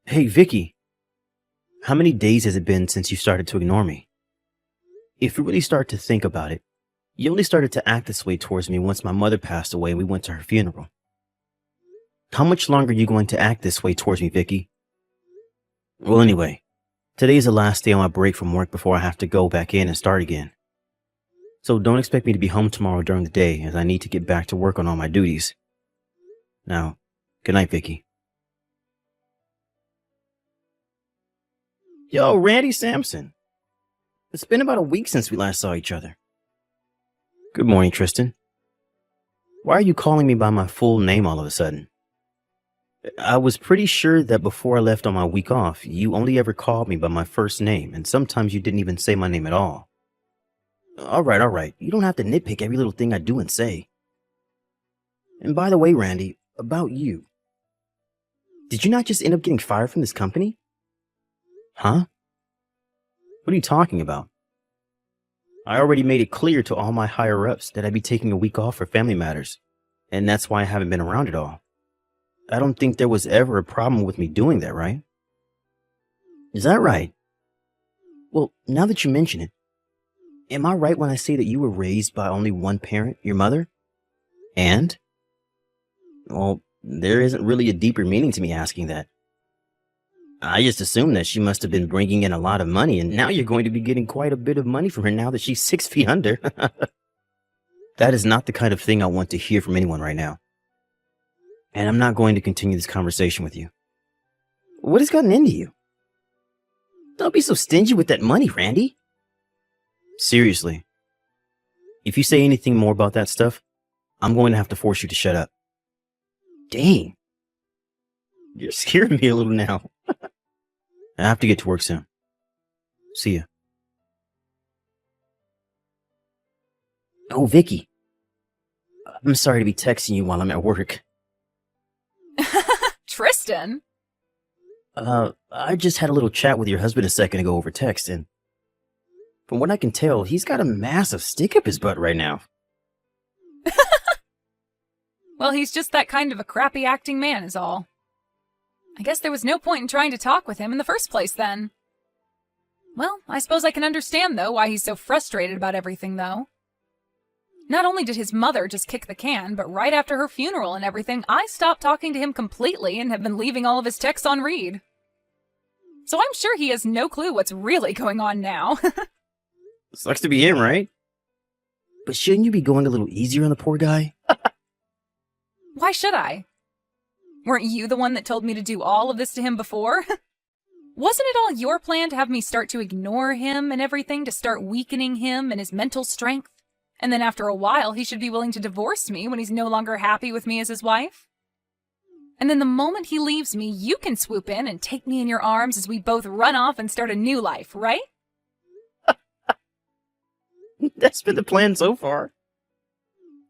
Hey, Vicky, how many days has it been since you started to ignore me? If you really start to think about it, you only started to act this way towards me once my mother passed away and we went to her funeral. How much longer are you going to act this way towards me, Vicky? Well, anyway, today is the last day on my break from work before I have to go back in and start again. So don't expect me to be home tomorrow during the day as I need to get back to work on all my duties. Now, good night, Vicky. Yo, Randy Sampson. It's been about a week since we last saw each other. Good morning, Tristan. Why are you calling me by my full name all of a sudden? I was pretty sure that before I left on my week off, you only ever called me by my first name, and sometimes you didn't even say my name at all. All right. You don't have to nitpick every little thing I do and say. And by the way, Randy, about you. Did you not just end up getting fired from this company? Huh? What are you talking about? I already made it clear to all my higher-ups that I'd be taking a week off for family matters, and that's why I haven't been around at all. I don't think there was ever a problem with me doing that, right? Is that right? Well, now that you mention it, am I right when I say that you were raised by only one parent, your mother? And? Well, there isn't really a deeper meaning to me asking that. I just assumed that she must have been bringing in a lot of money, and now you're going to be getting quite a bit of money from her now that she's 6 feet under. That is not the kind of thing I want to hear from anyone right now. And I'm not going to continue this conversation with you. What has gotten into you? Don't be so stingy with that money, Randy. Seriously. If you say anything more about that stuff, I'm going to have to force you to shut up. Dang. You're scaring me a little now. I have to get to work soon. See ya. Oh, Vicky. I'm sorry to be texting you while I'm at work. Tristan? I just had a little chat with your husband a second ago over text, and from what I can tell, he's got a massive stick up his butt right now. Well, he's just that kind of a crappy acting man is all. I guess there was no point in trying to talk with him in the first place then. Well, I suppose I can understand, though, why he's so frustrated about everything, though. Not only did his mother just kick the can, but right after her funeral and everything, I stopped talking to him completely and have been leaving all of his texts on read. So I'm sure he has no clue what's really going on now. Sucks to be him, right? But shouldn't you be going a little easier on the poor guy? Why should I? Weren't you the one that told me to do all of this to him before? Wasn't it all your plan to have me start to ignore him and everything, to start weakening him and his mental strength? And then after a while, he should be willing to divorce me when he's no longer happy with me as his wife? And then the moment he leaves me, you can swoop in and take me in your arms as we both run off and start a new life, right? That's been the plan so far.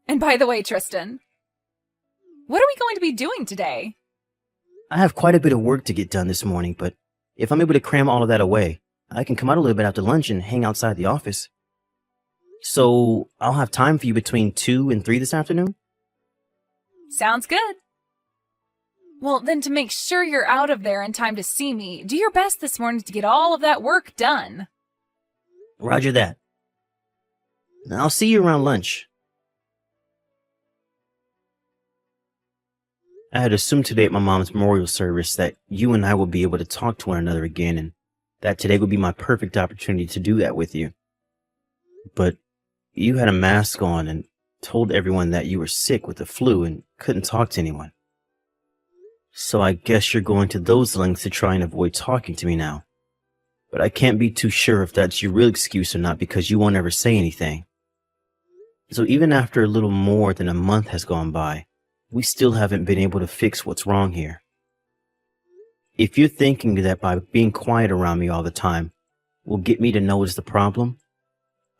And by the way, Tristan, what are we going to be doing today? I have quite a bit of work to get done this morning, but if I'm able to cram all of that away, I can come out a little bit after lunch and hang outside the office. So I'll have time for you between 2 and 3 this afternoon? Sounds good. Well, then to make sure you're out of there in time to see me, do your best this morning to get all of that work done. Roger that. I'll see you around lunch. I had assumed today at my mom's memorial service that you and I would be able to talk to one another again, and that today would be my perfect opportunity to do that with you. But you had a mask on and told everyone that you were sick with the flu and couldn't talk to anyone. So I guess you're going to those lengths to try and avoid talking to me now. But I can't be too sure if that's your real excuse or not because you won't ever say anything. So even after a little more than a month has gone by, we still haven't been able to fix what's wrong here. If you're thinking that by being quiet around me all the time will get me to notice the problem,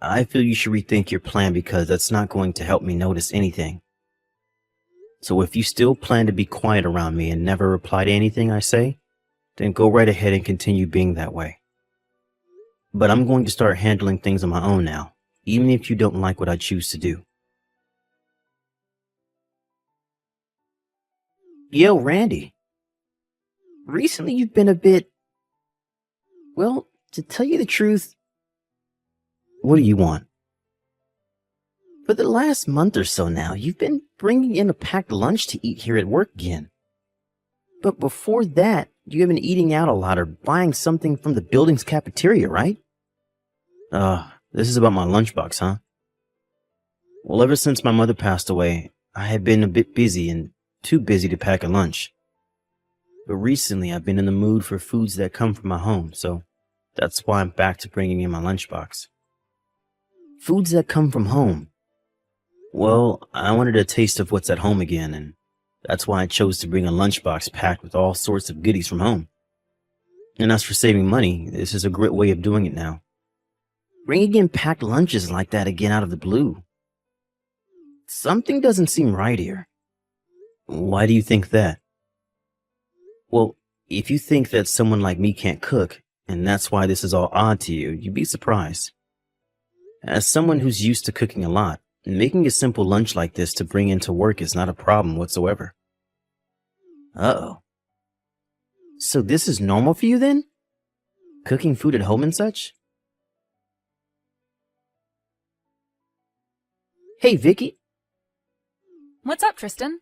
I feel you should rethink your plan because that's not going to help me notice anything. So if you still plan to be quiet around me and never reply to anything I say, then go right ahead and continue being that way. But I'm going to start handling things on my own now, even if you don't like what I choose to do. Yo, Randy. recently you've been a bit, well, to tell you the truth, what do you want? For the last month or so now, you've been bringing in a packed lunch to eat here at work again. But before that, you've been eating out a lot or buying something from the building's cafeteria, right? This is about my lunchbox, huh? Well, ever since my mother passed away, I have been a bit busy and too busy to pack a lunch. But recently, I've been in the mood for foods that come from my home, so that's why I'm back to bringing in my lunchbox. Foods that come from home. Well, I wanted a taste of what's at home again, and that's why I chose to bring a lunchbox packed with all sorts of goodies from home. And as for saving money, this is a great way of doing it now. Bringing in packed lunches like that again out of the blue. Something doesn't seem right here. Why do you think that? Well, if you think that someone like me can't cook, and that's why this is all odd to you, you'd be surprised. As someone who's used to cooking a lot, making a simple lunch like this to bring into work is not a problem whatsoever. Uh-oh. So this is normal for you then? Cooking food at home and such? Hey, Vicky. What's up, Tristan?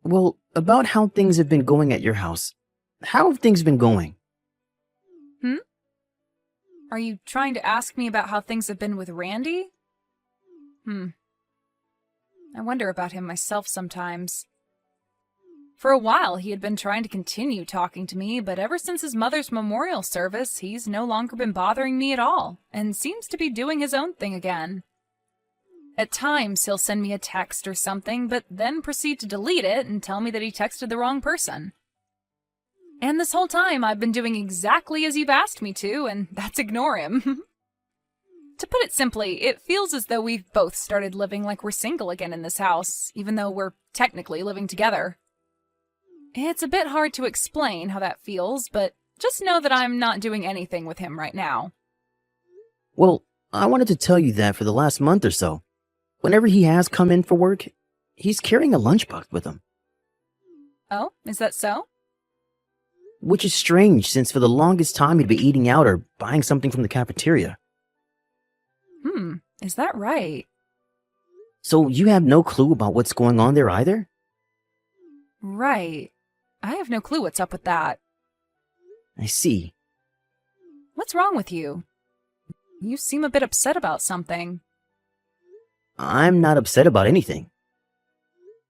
Well, about how things have been going at your house. How have things been going? Are you trying to ask me about how things have been with Randy? I wonder about him myself sometimes. For a while, he had been trying to continue talking to me, but ever since his mother's memorial service, he's no longer been bothering me at all, and seems to be doing his own thing again. At times, he'll send me a text or something, but then proceed to delete it and tell me that he texted the wrong person. And this whole time, I've been doing exactly as you've asked me to, and that's ignore him. To put it simply, it feels as though we've both started living like we're single again in this house, even though we're technically living together. It's a bit hard to explain how that feels, but just know that I'm not doing anything with him right now. Well, I wanted to tell you that for the last month or so, whenever he has come in for work, he's carrying a lunchbox with him. Oh, is that so? Which is strange, since for the longest time he'd be eating out or buying something from the cafeteria. Is that right? So you have no clue about what's going on there either? Right. I have no clue what's up with that. I see. What's wrong with you? You seem a bit upset about something. I'm not upset about anything.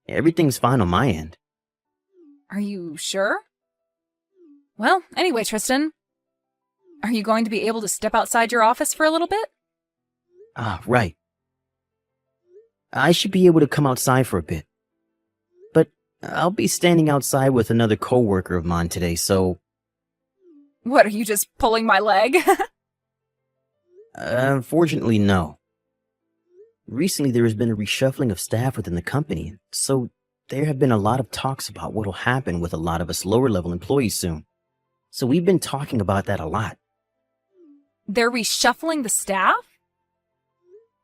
Everything's fine on my end. Are you sure? Well, anyway, Tristan, are you going to be able to step outside your office for a little bit? Right. I should be able to come outside for a bit. But I'll be standing outside with another coworker of mine today, so... What, are you just pulling my leg? Unfortunately, no. Recently, there has been a reshuffling of staff within the company, so there have been a lot of talks about what will happen with a lot of us lower-level employees soon. So we've been talking about that a lot. They're reshuffling the staff?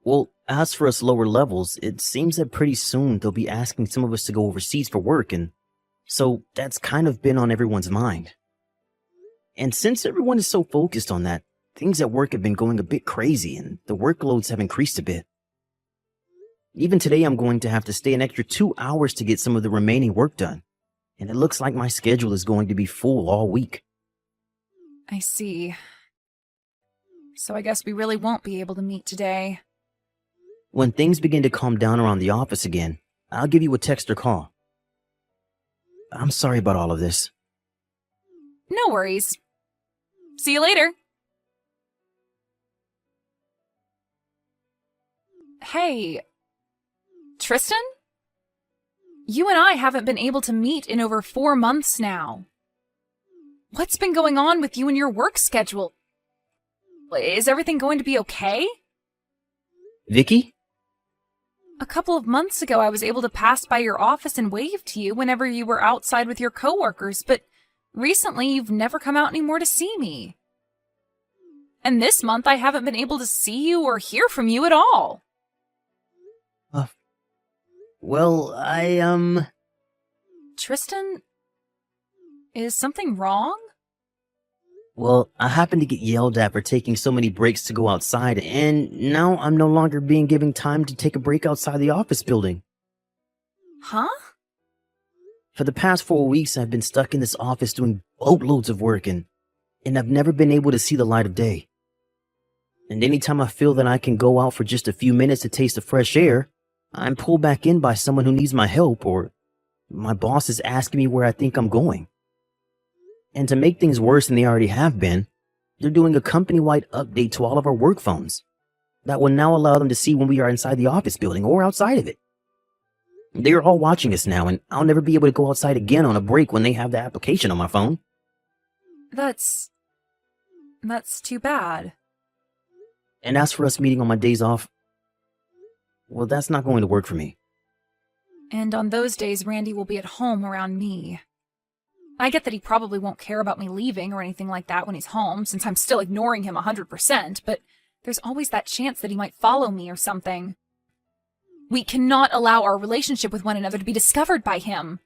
Well, as for us lower levels, it seems that pretty soon they'll be asking some of us to go overseas for work, and so that's kind of been on everyone's mind. And since everyone is so focused on that, things at work have been going a bit crazy, and the workloads have increased a bit. Even today, I'm going to have to stay an extra 2 hours to get some of the remaining work done, and it looks like my schedule is going to be full all week. I see. So I guess we really won't be able to meet today. When things begin to calm down around the office again, I'll give you a text or call. I'm sorry about all of this. No worries. See you later. Hey, Tristan? You and I haven't been able to meet in over 4 months now. What's been going on with you and your work schedule? Is everything going to be okay? Vicky? A couple of months ago, I was able to pass by your office and wave to you whenever you were outside with your coworkers, but recently you've never come out anymore to see me. And this month, I haven't been able to see you or hear from you at all. Well, Tristan, Is something wrong? Well, I happened to get yelled at for taking so many breaks to go outside, and now I'm no longer being given time to take a break outside the office building. Huh? For the past 4 weeks, I've been stuck in this office doing boatloads of work, and I've never been able to see the light of day. And anytime I feel that I can go out for just a few minutes to taste the fresh air, I'm pulled back in by someone who needs my help, or my boss is asking me where I think I'm going. And to make things worse than they already have been, they're doing a company-wide update to all of our work phones that will now allow them to see when we are inside the office building or outside of it. They're all watching us now, and I'll never be able to go outside again on a break when they have the application on my phone. That's too bad. And as for us meeting on my days off, well, that's not going to work for me. And on those days, Randy will be at home around me. I get that he probably won't care about me leaving or anything like that when he's home, since I'm still ignoring him 100%, but there's always that chance that he might follow me or something. We cannot allow our relationship with one another to be discovered by him.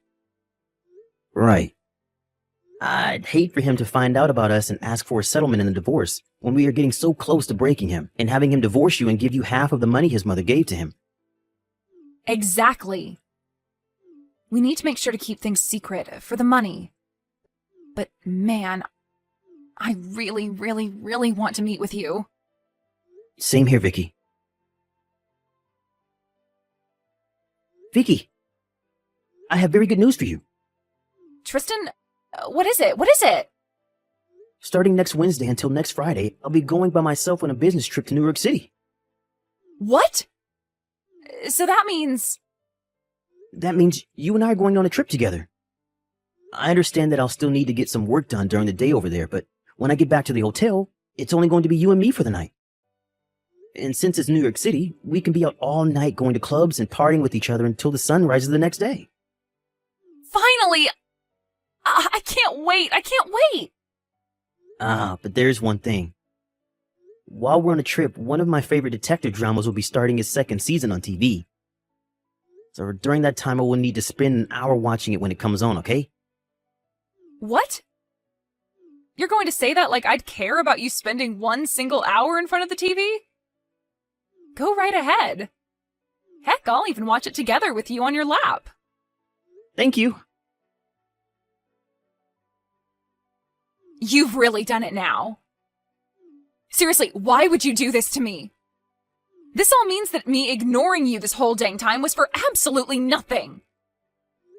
Right. I'd hate for him to find out about us and ask for a settlement in the divorce when we are getting so close to breaking him and having him divorce you and give you half of the money his mother gave to him. Exactly. We need to make sure to keep things secret for the money. But man, I really, really, really want to meet with you. Same here, Vicky. Vicky, I have very good news for you. Tristan, what is it? What is it? Starting next Wednesday until next Friday, I'll be going by myself on a business trip to New York City. What? So that means... That means you and I are going on a trip together. I understand that I'll still need to get some work done during the day over there, but when I get back to the hotel, it's only going to be you and me for the night. And since it's New York City, we can be out all night going to clubs and partying with each other until the sun rises the next day. Finally! I can't wait! I can't wait! But there's one thing. While we're on a trip, one of my favorite detective dramas will be starting its second season on TV. So during that time, I will need to spend an hour watching it when it comes on, okay? What? You're going to say that like I'd care about you spending one single hour in front of the TV? Go right ahead. Heck, I'll even watch it together with you on your lap. Thank you. You've really done it now. Seriously, why would you do this to me? This all means that me ignoring you this whole dang time was for absolutely nothing.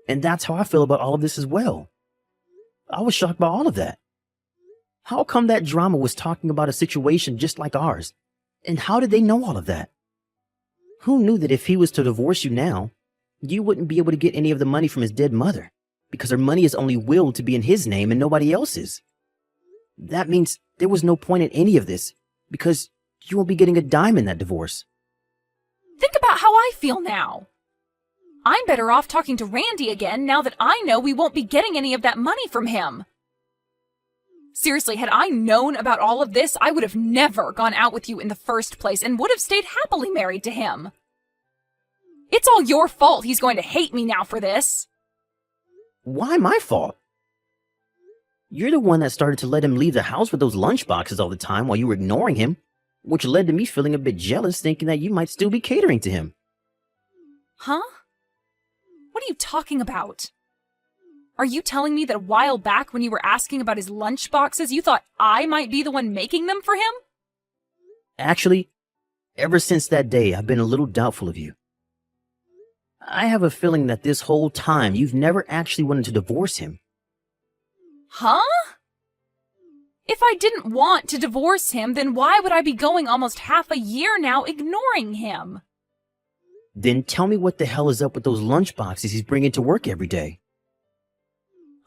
And that's how I feel about all of this as well. I was shocked by all of that. How come that drama was talking about a situation just like ours? And how did they know all of that? Who knew that if he was to divorce you now, you wouldn't be able to get any of the money from his dead mother, because her money is only willed to be in his name and nobody else's? That means there was no point in any of this, because you won't be getting a dime in that divorce. Think about how I feel now. I'm better off talking to Randy again now that I know we won't be getting any of that money from him. Seriously, had I known about all of this, I would have never gone out with you in the first place and would have stayed happily married to him. It's all your fault he's going to hate me now for this. Why my fault? You're the one that started to let him leave the house with those lunch boxes all the time while you were ignoring him, which led to me feeling a bit jealous, thinking that you might still be catering to him. Huh? What are you talking about? Are you telling me that a while back when you were asking about his lunch boxes, you thought I might be the one making them for him? Actually, ever since that day, I've been a little doubtful of you. I have a feeling that this whole time you've never actually wanted to divorce him. Huh? If I didn't want to divorce him, then why would I be going almost half a year now ignoring him? Then tell me what the hell is up with those lunch boxes he's bringing to work every day.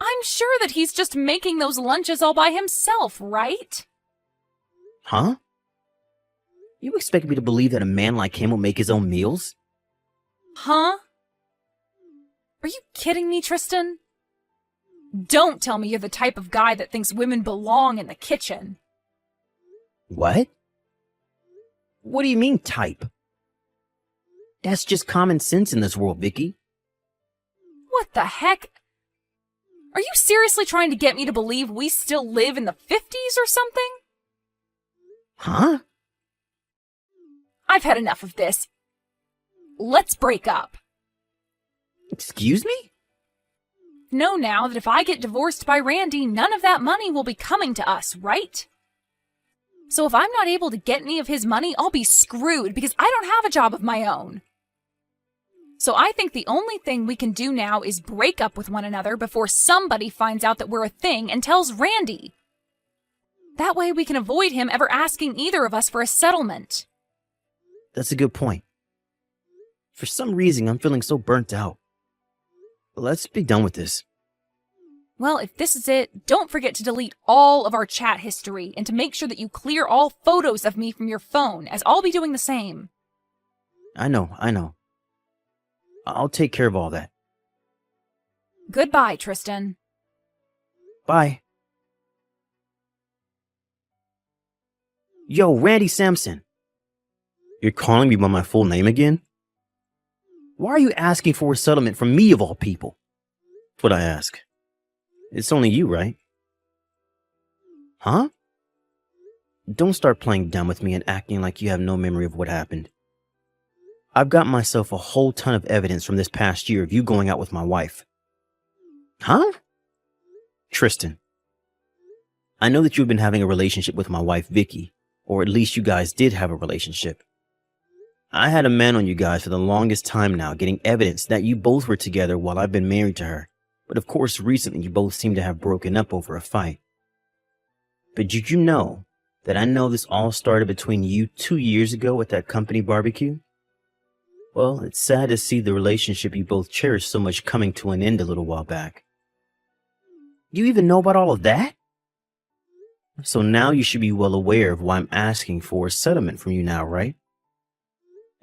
I'm sure that he's just making those lunches all by himself, right? Huh? You expect me to believe that a man like him will make his own meals? Huh? Are you kidding me, Tristan? Don't tell me you're the type of guy that thinks women belong in the kitchen. What? What do you mean, type? That's just common sense in this world, Vicky. What the heck? Are you seriously trying to get me to believe we still live in the 50s or something? Huh? I've had enough of this. Let's break up. Excuse me? Know now that if I get divorced by Randy, none of that money will be coming to us, right? So if I'm not able to get any of his money, I'll be screwed because I don't have a job of my own. So I think the only thing we can do now is break up with one another before somebody finds out that we're a thing and tells Randy. That way we can avoid him ever asking either of us for a settlement. That's a good point. For some reason, I'm feeling so burnt out. Let's be done with this. Well, if this is it, don't forget to delete all of our chat history and to make sure that you clear all photos of me from your phone, as I'll be doing the same. I know. I'll take care of all that. Goodbye, Tristan. Bye. Yo, Randy Sampson. You're calling me by my full name again? Why are you asking for a settlement from me of all people? That's what I ask. It's only you, right? Huh? Don't start playing dumb with me and acting like you have no memory of what happened. I've got myself a whole ton of evidence from this past year of you going out with my wife. Huh? Tristan, I know that you've been having a relationship with my wife, Vicky, or at least you guys did have a relationship. I had a man on you guys for the longest time now, getting evidence that you both were together while I've been married to her. But of course, recently you both seem to have broken up over a fight. But did you know that I know this all started between you 2 years ago at that company barbecue? Well, it's sad to see the relationship you both cherished so much coming to an end a little while back. You even know about all of that? So now you should be well aware of why I'm asking for a settlement from you now, right?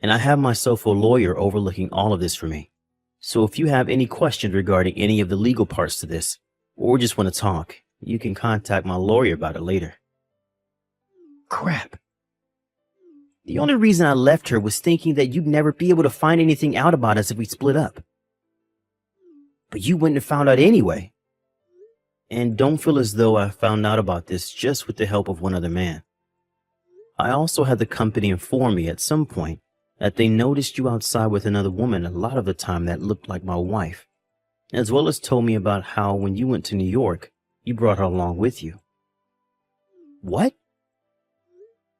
And I have myself a lawyer overlooking all of this for me. So if you have any questions regarding any of the legal parts to this, or just want to talk, you can contact my lawyer about it later. Crap. The only reason I left her was thinking that you'd never be able to find anything out about us if we split up. But you wouldn't have found out anyway. And don't feel as though I found out about this just with the help of one other man. I also had the company inform me at some point that they noticed you outside with another woman a lot of the time that looked like my wife, as well as told me about how when you went to New York, you brought her along with you. What?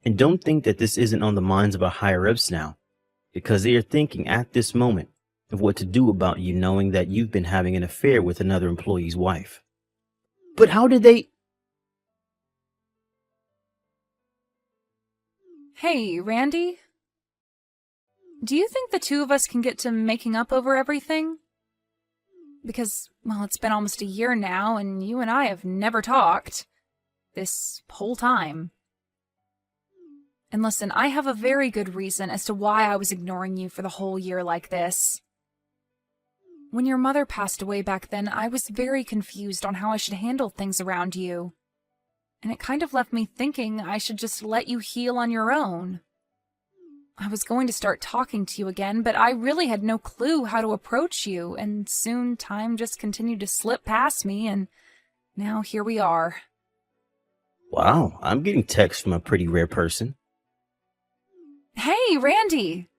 And don't think that this isn't on the minds of our higher-ups now, because they are thinking at this moment of what to do about you knowing that you've been having an affair with another employee's wife. But how did they... Hey, Randy? Do you think the two of us can get to making up over everything? Because, well, it's been almost a year now, and you and I have never talked. This whole time. And listen, I have a very good reason as to why I was ignoring you for the whole year like this. When your mother passed away back then, I was very confused on how I should handle things around you. And it kind of left me thinking I should just let you heal on your own. I was going to start talking to you again, but I really had no clue how to approach you, and soon time just continued to slip past me, and now here we are. Wow, I'm getting texts from a pretty rare person. Hey, Randy!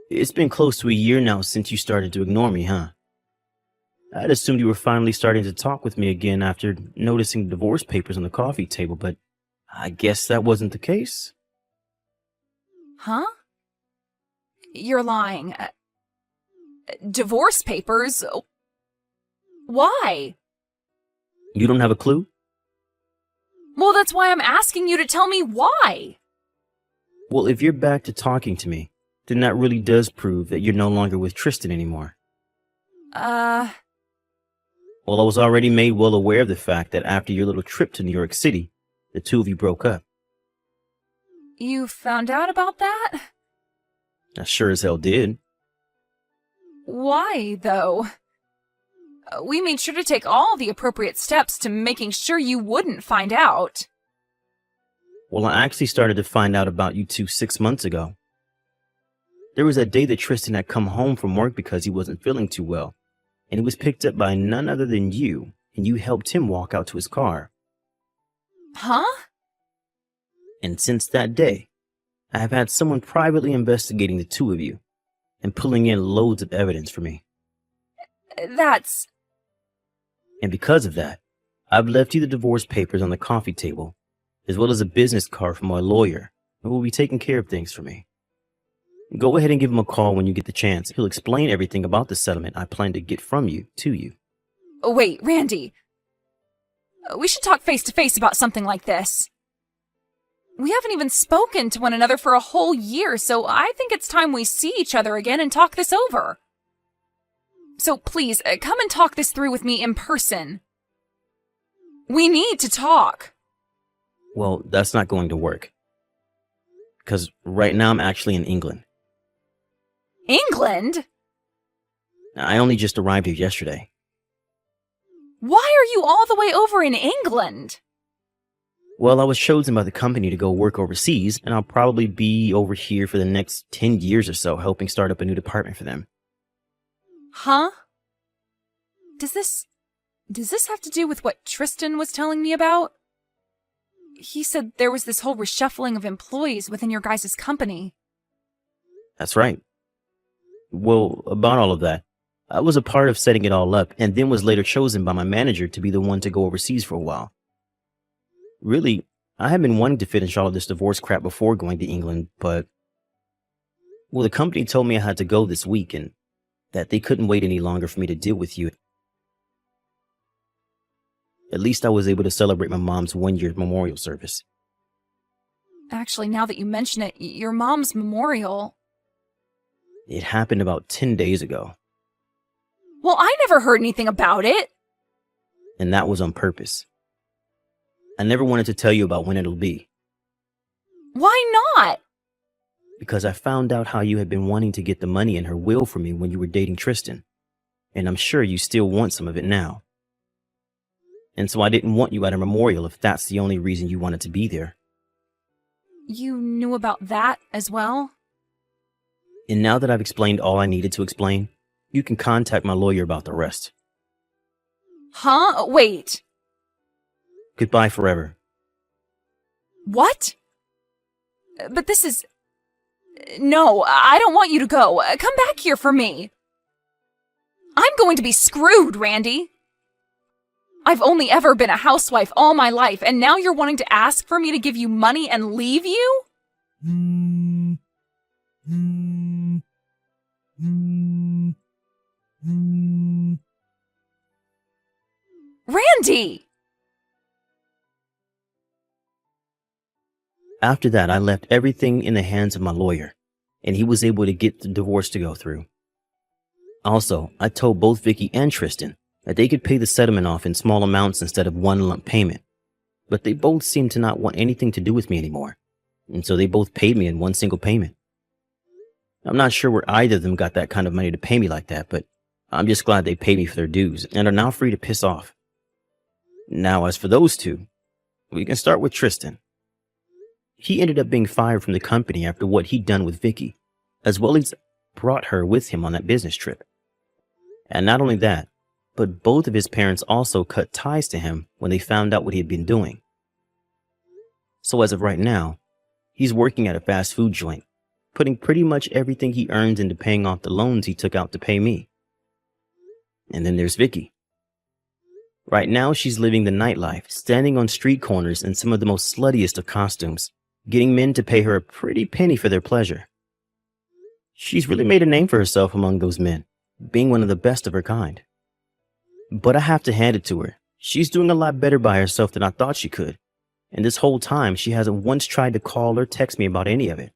It's been close to a year now since you started to ignore me, huh? I'd assumed you were finally starting to talk with me again after noticing divorce papers on the coffee table, but I guess that wasn't the case. Huh? You're lying. Divorce papers? Why? You don't have a clue? Well, that's why I'm asking you to tell me why. Well, if you're back to talking to me, then that really does prove that you're no longer with Tristan anymore. Well, I was already made well aware of the fact that after your little trip to New York City, the two of you broke up. You found out about that? I sure as hell did. Why, though? We made sure to take all the appropriate steps to making sure you wouldn't find out. Well, I actually started to find out about you two 6 months ago. There was that day that Tristan had come home from work because he wasn't feeling too well, and it was picked up by none other than you, and you helped him walk out to his car. Huh? And since that day, I have had someone privately investigating the two of you and pulling in loads of evidence for me. That's... And because of that, I've left you the divorce papers on the coffee table, as well as a business card from my lawyer, who will be taking care of things for me. Go ahead and give him a call when you get the chance. He'll explain everything about the settlement I plan to get from you to you. Wait, Randy. We should talk face to face about something like this. We haven't even spoken to one another for a whole year, so I think it's time we see each other again and talk this over. So please, come and talk this through with me in person. We need to talk. Well, that's not going to work. Because right now I'm actually in England. England? I only just arrived here yesterday. Why are you all the way over in England? Well, I was chosen by the company to go work overseas, and I'll probably be over here for the next 10 years or so, helping start up a new department for them. Huh? Does this have to do with what Tristan was telling me about? He said there was this whole reshuffling of employees within your guys' company. That's right. Well, about all of that, I was a part of setting it all up, and then was later chosen by my manager to be the one to go overseas for a while. Really, I had been wanting to finish all of this divorce crap before going to England, but... Well, the company told me I had to go this week, and that they couldn't wait any longer for me to deal with you. At least I was able to celebrate my mom's one-year memorial service. Actually, now that you mention it, your mom's memorial... It happened about 10 days ago. Well, I never heard anything about it. And that was on purpose. I never wanted to tell you about when it'll be. Why not? Because I found out how you had been wanting to get the money in her will for me when you were dating Tristan. And I'm sure you still want some of it now. And so I didn't want you at her memorial if that's the only reason you wanted to be there. You knew about that as well? And now that I've explained all I needed to explain, you can contact my lawyer about the rest. Huh? Wait. Goodbye forever. What? But this is... No, I don't want you to go. Come back here for me. I'm going to be screwed, Randy. I've only ever been a housewife all my life, and now you're wanting to ask for me to give you money and leave you? Randy! After that, I left everything in the hands of my lawyer, and he was able to get the divorce to go through. Also, I told both Vicky and Tristan that they could pay the settlement off in small amounts instead of one lump payment, but they both seemed to not want anything to do with me anymore, and so they both paid me in one single payment. I'm not sure where either of them got that kind of money to pay me like that, but I'm just glad they paid me for their dues and are now free to piss off. Now, as for those two, we can start with Tristan. He ended up being fired from the company after what he'd done with Vicky, as well as brought her with him on that business trip. And not only that, but both of his parents also cut ties to him when they found out what he had been doing. So as of right now, he's working at a fast food joint, putting pretty much everything he earns into paying off the loans he took out to pay me. And then there's Vicky. Right now, she's living the nightlife, standing on street corners in some of the most sluttiest of costumes, getting men to pay her a pretty penny for their pleasure. She's really made a name for herself among those men, being one of the best of her kind. But I have to hand it to her. She's doing a lot better by herself than I thought she could. And this whole time, she hasn't once tried to call or text me about any of it.